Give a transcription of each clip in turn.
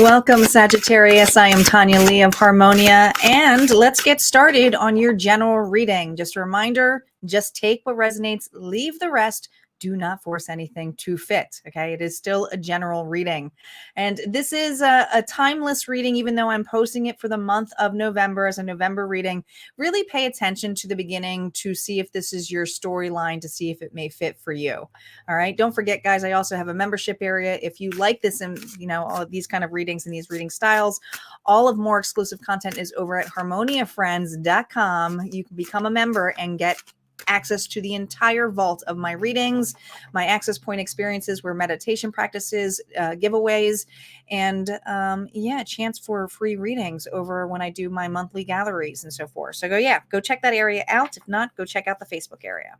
Welcome, Sagittarius. I am Tanya Lee of Harmonia, and let's get started on your general reading. Just a reminder, just take what resonates, leave the rest. Do not force anything to fit, okay? It is still a general reading. And this is a timeless reading, even though I'm posting it for the month of November as a November reading. Really pay attention to the beginning to see if this is your storyline, to see if it may fit for you. All right. Don't forget, guys, I also have a membership area. If you like this and, all of these kind of readings and these reading styles, all of more exclusive content is over at harmoniafriends.com. You can become a member and get access to the entire vault of my readings, my access point experiences where meditation practices, giveaways, and a chance for free readings over when I do my monthly galleries and so forth. So go check that area out. If not, go check out the Facebook area.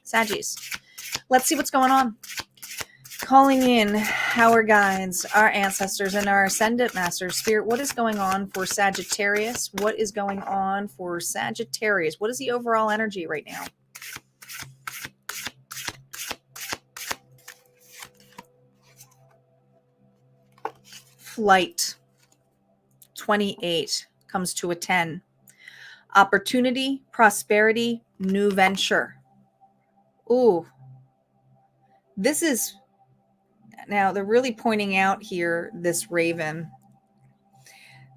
Saggies. Let's see what's going on. Calling in our guides, our ancestors, and our ascendant masters. Spirit, what is going on for Sagittarius? What is going on for Sagittarius? What is the overall energy right now? Flight. 28 comes to a 10. Opportunity, prosperity, new venture. Ooh. This is, now they're really pointing out here, this raven.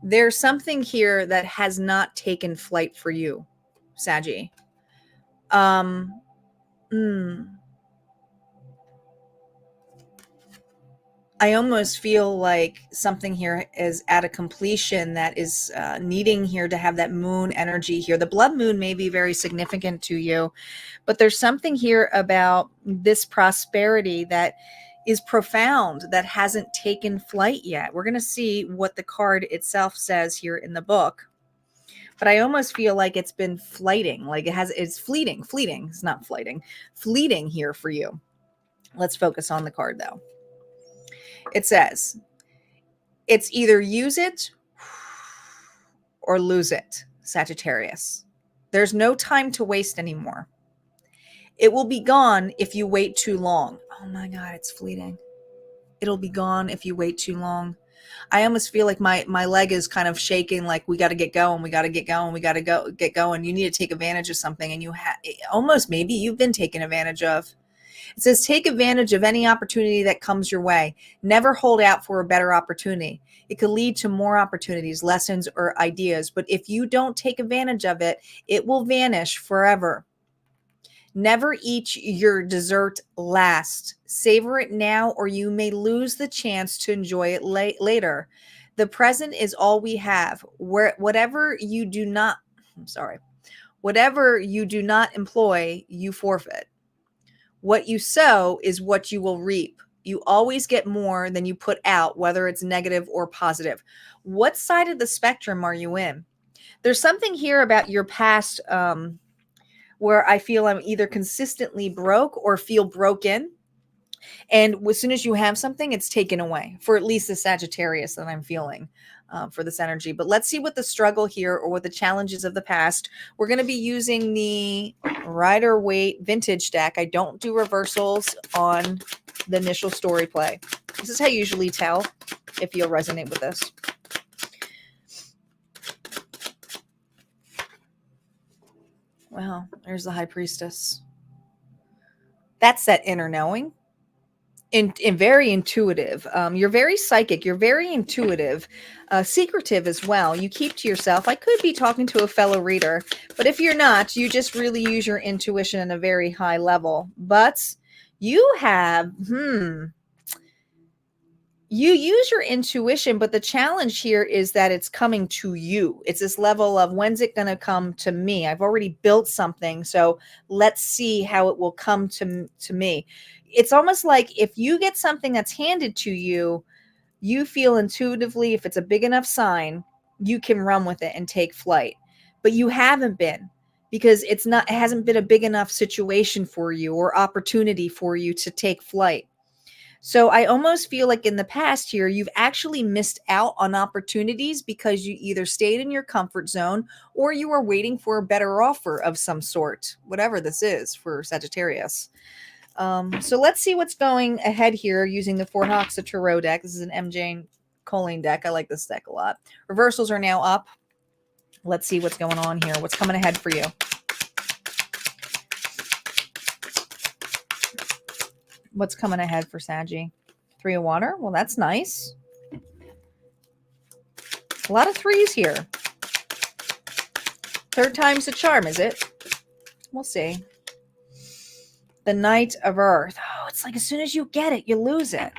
There's something here that has not taken flight for you, Saggy. I almost feel like something here is at a completion that is needing here to have that moon energy here. The blood moon may be very significant to you, but there's something here about this prosperity that is profound that hasn't taken flight yet. We're going to see what the card itself says here in the book. But I almost feel like it's been flighting, like it's fleeting. It's not flighting, fleeting here for you. Let's focus on the card though. It says, it's either use it or lose it, Sagittarius. There's no time to waste anymore. It will be gone if you wait too long. Oh my God, it's fleeting. It'll be gone if you wait too long. I almost feel like my leg is kind of shaking, like we got to get going. We got to get going. We got to get going. You need to take advantage of something. And almost maybe you've been taken advantage of. It says, take advantage of any opportunity that comes your way. Never hold out for a better opportunity. It could lead to more opportunities, lessons, or ideas. But if you don't take advantage of it, it will vanish forever. Never eat your dessert last. Savor it now, or you may lose the chance to enjoy it later. The present is all we have. Whatever you do not employ, you forfeit. What you sow is what you will reap. You always get more than you put out, whether it's negative or positive. What side of the spectrum are you in? There's something here about your past where I feel I'm either consistently broke or feel broken. And as soon as you have something, it's taken away, for at least the Sagittarius that I'm feeling for this energy. But let's see what the struggle here or what the challenges of the past. We're going to be using the Rider Waite vintage deck. I don't do reversals on the initial story play. This is how you usually tell if you'll resonate with this. Well, there's the High Priestess. That's that inner knowing. And very intuitive. You're very psychic. You're very intuitive, secretive as well. You keep to yourself. I could be talking to a fellow reader, but if you're not, you just really use your intuition at a very high level. But you have, you use your intuition, but the challenge here is that it's coming to you. It's this level of, when's it going to come to me? I've already built something, so let's see how it will come to me. It's almost like if you get something that's handed to you, you feel intuitively, if it's a big enough sign, you can run with it and take flight. But you haven't been, because it hasn't been a big enough situation for you or opportunity for you to take flight. So I almost feel like in the past here, you've actually missed out on opportunities because you either stayed in your comfort zone or you were waiting for a better offer of some sort, whatever this is for Sagittarius. So let's see what's going ahead here using the Forhaxa Tarot deck. This is an MJ choline deck. I like this deck a lot. Reversals are now up. Let's see what's going on here. What's coming ahead for you? What's coming ahead for Saggy? 3 of water. Well, that's nice. A lot of 3s here. 3rd time's the charm, is it? We'll see. The Knight of Earth. Oh, it's like as soon as you get it, you lose it.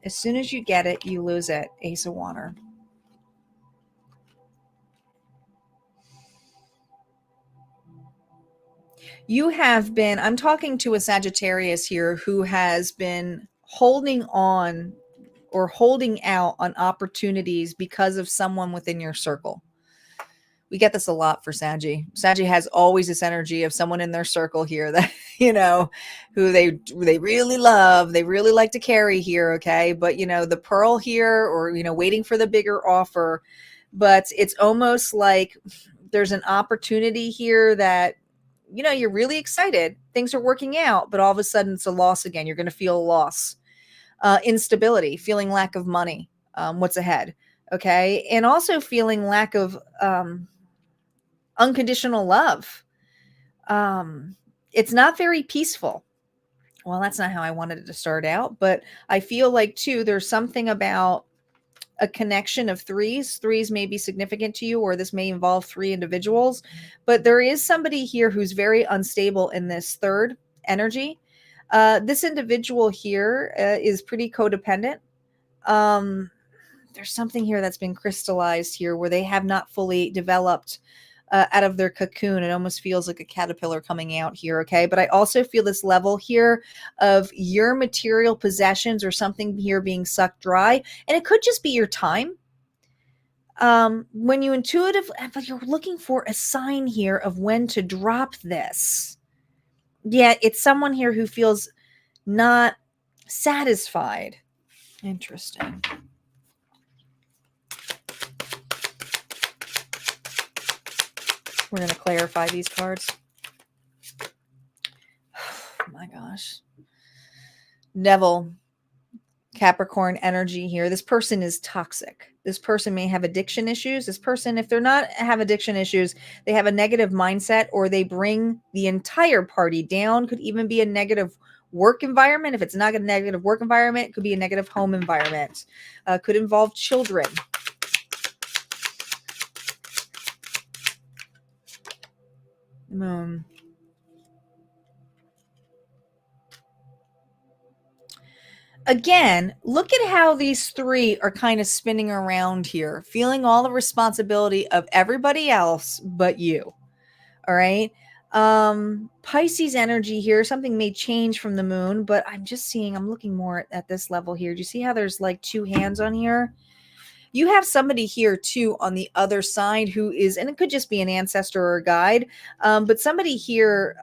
As soon as you get it, you lose it. Ace of Water. You have been, I'm talking to a Sagittarius here who has been holding on or holding out on opportunities because of someone within your circle. We get this a lot for Saggy. Saggy has always this energy of someone in their circle here that, you know, who they really love. They really like to carry here, okay? But, you know, the pearl here or, you know, waiting for the bigger offer. But it's almost like there's an opportunity here that, you know, you're really excited. Things are working out, but all of a sudden it's a loss again. You're going to feel a loss. Instability, feeling lack of money. What's ahead? Okay. And also feeling lack of unconditional love. It's not very peaceful. Well, that's not how I wanted it to start out, but I feel like too, there's something about a connection of 3s. 3s may be significant to you, or this may involve 3 individuals, but there is somebody here who's very unstable in this 3rd energy. This individual here is pretty codependent. There's something here that's been crystallized here where they have not fully developed out of their cocoon. It almost feels like a caterpillar coming out here, okay? But I also feel this level here of your material possessions or something here being sucked dry. And it could just be your time. When you but you're looking for a sign here of when to drop this. Yeah, it's someone here who feels not satisfied. Interesting. We're going to clarify these cards. Oh my gosh. Devil, Capricorn energy here. This person is toxic. This person may have addiction issues. This person, if they're not have addiction issues, they have a negative mindset or they bring the entire party down. Could even be a negative work environment. If it's not a negative work environment, it could be a negative home environment. Could involve children. Moon. Again, look at how these 3 are kind of spinning around here, feeling all the responsibility of everybody else but you. All right. Pisces energy here. Something may change from the moon, but I'm looking more at this level here. Do you see how there's like 2 hands on here? You have somebody here too on the other side who is, and it could just be an ancestor or a guide, but somebody here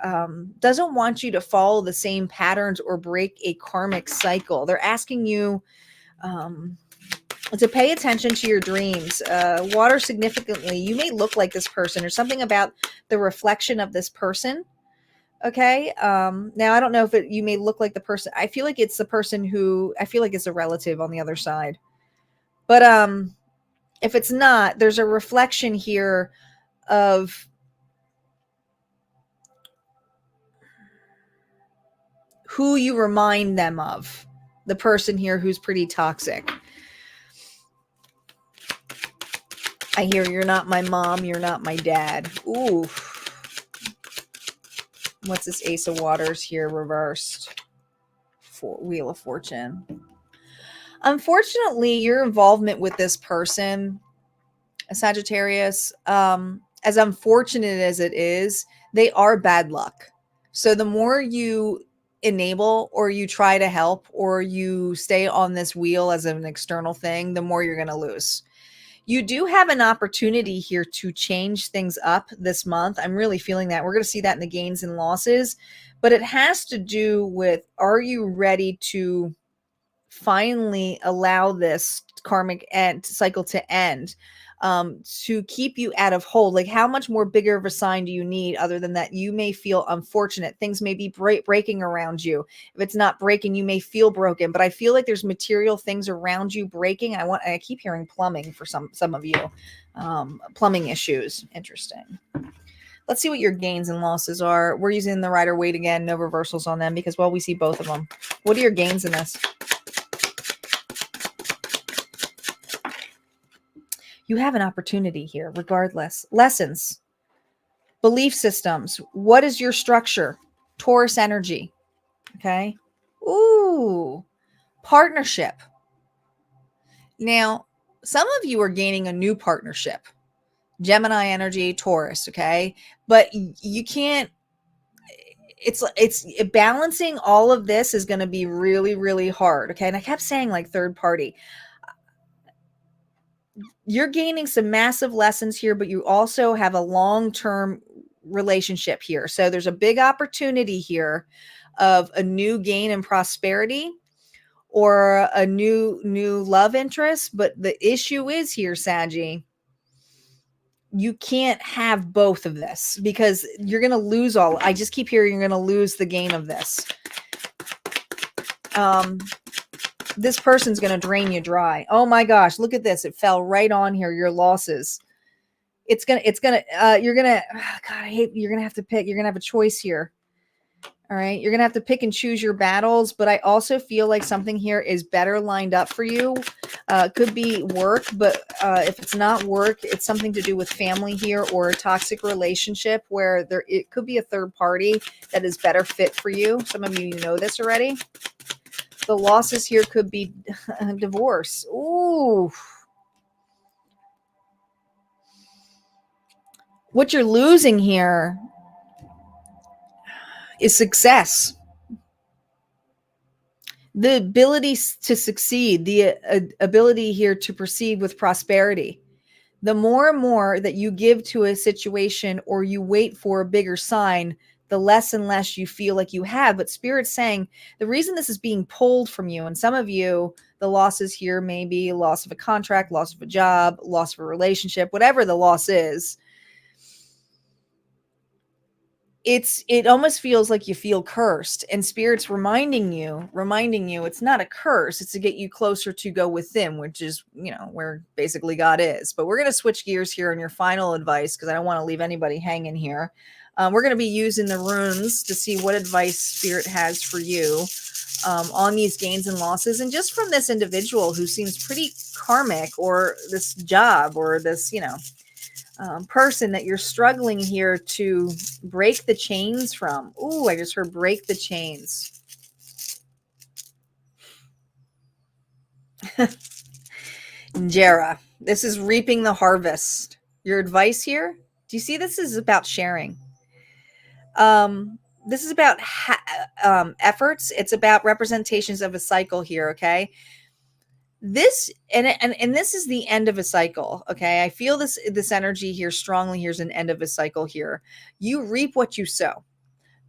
doesn't want you to follow the same patterns or break a karmic cycle. They're asking you to pay attention to your dreams. Water significantly. You may look like this person or something about the reflection of this person. Okay. Now I don't know if you may look like the person. I feel like it's the person who, I feel like it's a relative on the other side. But if it's not, there's a reflection here of who you remind them of. The person here who's pretty toxic. I hear you're not my mom, you're not my dad. Ooh. What's this Ace of Waters here reversed? Wheel of Fortune. Unfortunately, your involvement with this person, a Sagittarius, as unfortunate as it is, they are bad luck. So the more you enable or you try to help or you stay on this wheel as an external thing, the more you're going to lose. You do have an opportunity here to change things up this month. I'm really feeling that. We're going to see that in the gains and losses, but it has to do with, are you ready to finally allow this karmic end cycle to end, to keep you out of hold. Like, how much more bigger of a sign do you need other than that? You may feel unfortunate. Things may be breaking around you. If it's not breaking, you may feel broken, but I feel like there's material things around you breaking. I keep hearing plumbing for some of you, plumbing issues. Interesting. Let's see what your gains and losses are. We're using the Rider Waite again, no reversals on them because, well, we see both of them. What are your gains in this? You have an opportunity here, regardless. Lessons, belief systems. What is your structure? Taurus energy. Okay. Ooh, partnership. Now, some of you are gaining a new partnership. Gemini energy, Taurus. Okay. But you can't, it's balancing all of this is going to be really, really hard. Okay. And I kept saying like third party. You're gaining some massive lessons here, but you also have a long-term relationship here. So there's a big opportunity here of a new gain in prosperity or a new love interest. But the issue is here, Saggy, you can't have both of this because you're going to lose all. I just keep hearing you're going to lose the gain of this. This person's going to drain you dry. Oh my gosh, look at this. It fell right on here. Your losses. You're going to, God, I hate, you're going to have to pick. You're going to have a choice here. All right. You're going to have to pick and choose your battles. But I also feel like something here is better lined up for you. Could be work, but if it's not work, it's something to do with family here or a toxic relationship where it could be a third party that is better fit for you. Some of you know this already. The losses here could be divorce. Ooh. What you're losing here is success. The ability to succeed, the ability here to proceed with prosperity. The more and more that you give to a situation or you wait for a bigger sign, the less and less you feel like you have. But Spirit's saying the reason this is being pulled from you, and some of you, the losses here may be loss of a contract, loss of a job, loss of a relationship, whatever the loss is. It almost feels like you feel cursed, and Spirit's reminding you it's not a curse. It's to get you closer to go within, which is, where basically God is. But we're going to switch gears here on your final advice because I don't want to leave anybody hanging here. We're going to be using the runes to see what advice Spirit has for you on these gains and losses. And just from this individual who seems pretty karmic, or this job, or this, person that you're struggling here to break the chains from. Ooh, I just heard break the chains. Jera, this is reaping the harvest. Your advice here? Do you see this is about sharing? This is about efforts. It's about representations of a cycle here, okay? This and this is the end of a cycle. Okay. I feel this energy here strongly. Here's an end of a cycle here. You reap what you sow.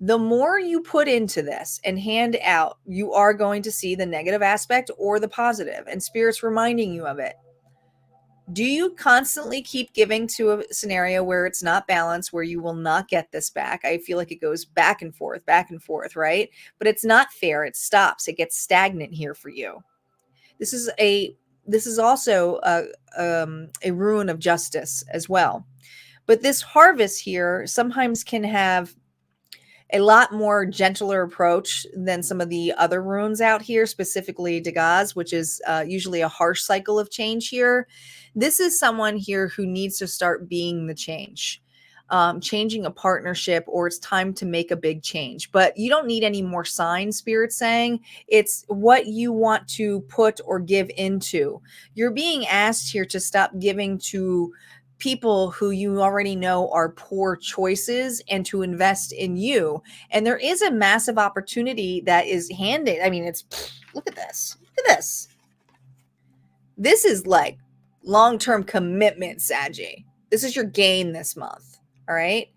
The more you put into this and hand out, you are going to see the negative aspect or the positive, and Spirit's reminding you of it. Do you constantly keep giving to a scenario where it's not balanced, where you will not get this back? I feel like it goes back and forth, right? But it's not fair. It stops. It gets stagnant here for you. This is also a rune of justice as well. But this harvest here sometimes can have a lot more gentler approach than some of the other runes out here, specifically Degas, which is usually a harsh cycle of change here. This is someone here who needs to start being the change. Changing a partnership, or it's time to make a big change. But you don't need any more signs, Spirit saying. It's what you want to put or give into. You're being asked here to stop giving to people who you already know are poor choices and to invest in you. And there is a massive opportunity that is handed. I mean, look at this. Look at this. This is like long-term commitment, Saggy. This is your gain this month. All right.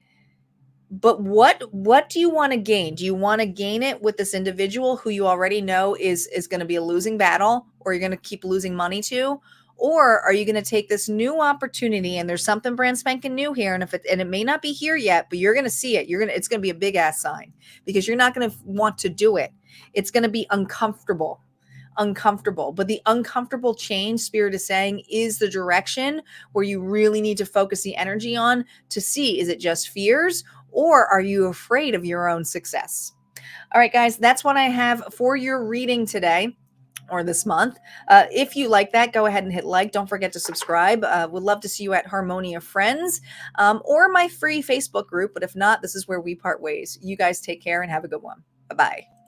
But what do you want to gain? Do you want to gain it with this individual who you already know is going to be a losing battle, or you're going to keep losing money to? Or are you going to take this new opportunity, and there's something brand spanking new here, and it may not be here yet, but you're going to see it. It's going to be a big ass sign, because you're not going to want to do it. It's going to be uncomfortable. But the uncomfortable change, Spirit is saying, is the direction where you really need to focus the energy on to see, is it just fears, or are you afraid of your own success? All right, guys, that's what I have for your reading today or this month. If you like that, go ahead and hit like. Don't forget to subscribe. Would love to see you at Harmonia Friends, or my free Facebook group. But if not, this is where we part ways. You guys take care and have a good one. Bye-bye.